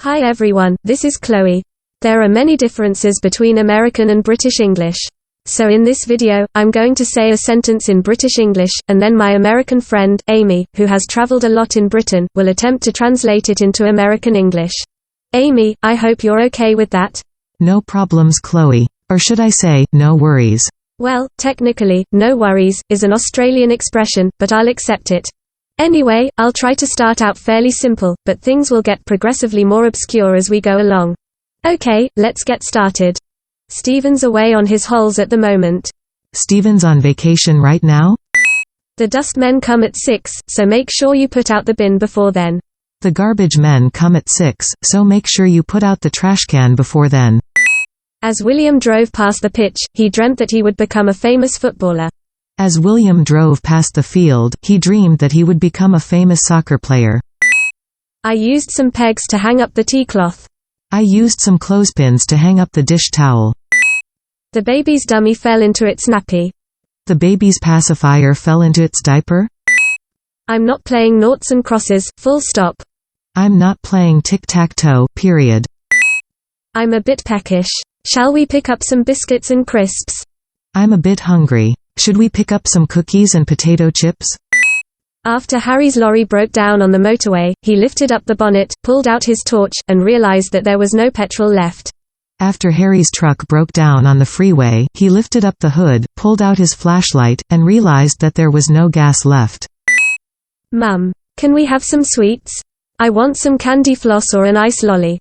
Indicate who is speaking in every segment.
Speaker 1: Hi everyone, this is Chloe. There are many differences between American and British English. So in this video, I'm going to say a sentence in British English, and then my American friend, Amy, who has traveled a lot in Britain, will attempt to translate it into American English. Amy, I hope you're okay with that?
Speaker 2: No problems, Chloe. Or should I say, no worries.
Speaker 1: Well, technically, no worries, is an Australian expression, but I'll accept it. Anyway, I'll try to start out fairly simple, but things will get progressively more obscure as we go along. Okay, let's get started. Stephen's away on his holes at the moment.
Speaker 2: Stephen's on vacation right now?
Speaker 1: The dustmen come at 6, so make sure you put out the bin before then.
Speaker 2: The garbage men come at 6, so make sure you put out the trash can before then.
Speaker 1: As William drove past the pitch, he dreamt that he would become a famous footballer.
Speaker 2: As William drove past the field, he dreamed that he would become a famous soccer player.
Speaker 1: I used some pegs to hang up the tea cloth.
Speaker 2: I used some clothespins to hang up the dish towel.
Speaker 1: The baby's dummy fell into its nappy.
Speaker 2: The baby's pacifier fell into its diaper.
Speaker 1: I'm not playing noughts and crosses, full stop.
Speaker 2: I'm not playing tic-tac-toe, period.
Speaker 1: I'm a bit peckish. Shall we pick up some biscuits and crisps?
Speaker 2: I'm a bit hungry. Should we pick up some cookies and potato chips?
Speaker 1: After Harry's lorry broke down on the motorway, he lifted up the bonnet, pulled out his torch, and realized that there was no petrol left.
Speaker 2: After Harry's truck broke down on the freeway, he lifted up the hood, pulled out his flashlight, and realized that there was no gas left.
Speaker 1: Mum, can we have some sweets? I want some candy floss or an ice lolly.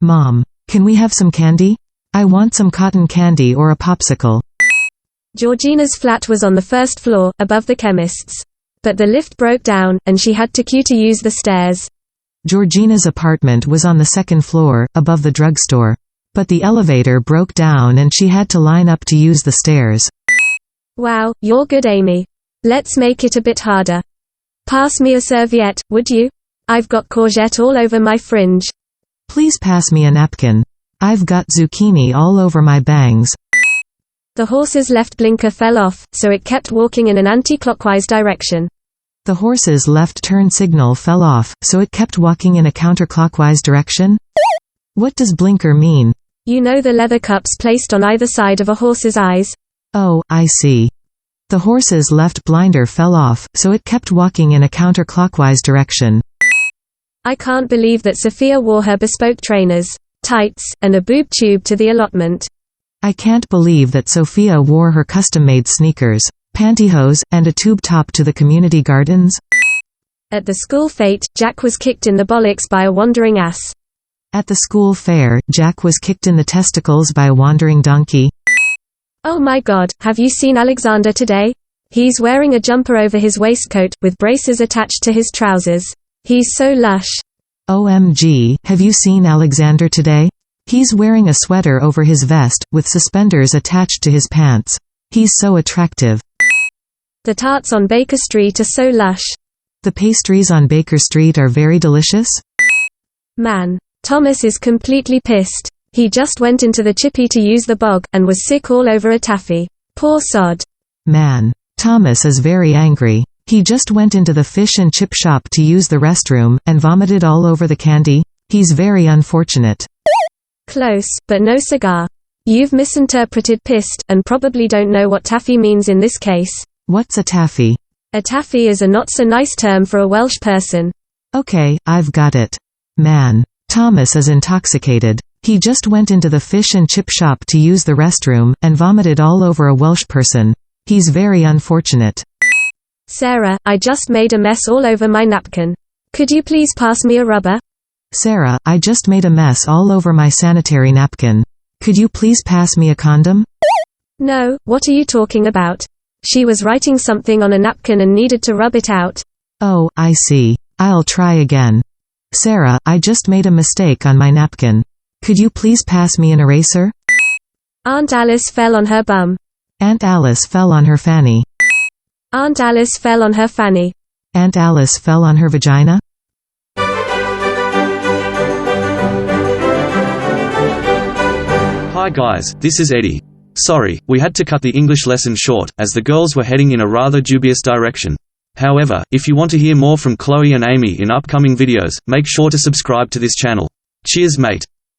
Speaker 2: Mom, can we have some candy? I want some cotton candy or a popsicle.
Speaker 1: Georgina's flat was on the first floor, above the chemist's. But the lift broke down, and she had to queue to use the stairs.
Speaker 2: Georgina's apartment was on the second floor, above the drugstore. But the elevator broke down and she had to line up to use the stairs.
Speaker 1: Wow, you're good, Amy. Let's make it a bit harder. Pass me a serviette, would you? I've got courgette all over my fringe.
Speaker 2: Please pass me a napkin. I've got zucchini all over my bangs.
Speaker 1: The horse's left blinker fell off, so it kept walking in an anti-clockwise direction.
Speaker 2: The horse's left turn signal fell off, so it kept walking in a counterclockwise direction? What does blinker mean?
Speaker 1: You know the leather cups placed on either side of a horse's eyes?
Speaker 2: Oh, I see. The horse's left blinder fell off, so it kept walking in a counterclockwise direction.
Speaker 1: I can't believe that Sophia wore her bespoke trainers, tights, and a boob tube to the allotment.
Speaker 2: I can't believe that Sophia wore her custom-made sneakers, pantyhose, and a tube top to the community gardens.
Speaker 1: At the school fete, Jack was kicked in the bollocks by a wandering ass.
Speaker 2: At the school fair, Jack was kicked in the testicles by a wandering donkey.
Speaker 1: Oh my god, have you seen Alexander today? He's wearing a jumper over his waistcoat, with braces attached to his trousers. He's so lush.
Speaker 2: OMG, have you seen Alexander today? He's wearing a sweater over his vest, with suspenders attached to his pants. He's so attractive.
Speaker 1: The tarts on Baker Street are so lush.
Speaker 2: The pastries on Baker Street are very delicious.
Speaker 1: Man. Thomas is completely pissed. He just went into the chippy to use the bog, and was sick all over a taffy. Poor sod.
Speaker 2: Man. Thomas is very angry. He just went into the fish and chip shop to use the restroom, and vomited all over the candy. He's very unfortunate.
Speaker 1: Close, but no cigar. You've misinterpreted pissed, and probably don't know what taffy means in this case.
Speaker 2: What's a taffy?
Speaker 1: A taffy is a not-so-nice term for a Welsh person.
Speaker 2: Okay, I've got it. Man. Thomas is intoxicated. He just went into the fish and chip shop to use the restroom, and vomited all over a Welsh person. He's very unfortunate.
Speaker 1: Sarah, I just made a mess all over my napkin. Could you please pass me a rubber?
Speaker 2: Sarah, I just made a mess all over my sanitary napkin. Could you please pass me a condom?
Speaker 1: No, what are you talking about? She was writing something on a napkin and needed to rub it out.
Speaker 2: Oh, I see. I'll try again. Sarah, I just made a mistake on my napkin. Could you please pass me an eraser?
Speaker 1: Aunt Alice fell on her bum.
Speaker 2: Aunt Alice fell on her fanny.
Speaker 1: Aunt Alice fell on her fanny.
Speaker 2: Aunt Alice fell on her vagina?
Speaker 3: Hi guys, this is Eddie. Sorry, we had to cut the English lesson short, as the girls were heading in a rather dubious direction. However, if you want to hear more from Chloe and Amy in upcoming videos, make sure to subscribe to this channel. Cheers, mate.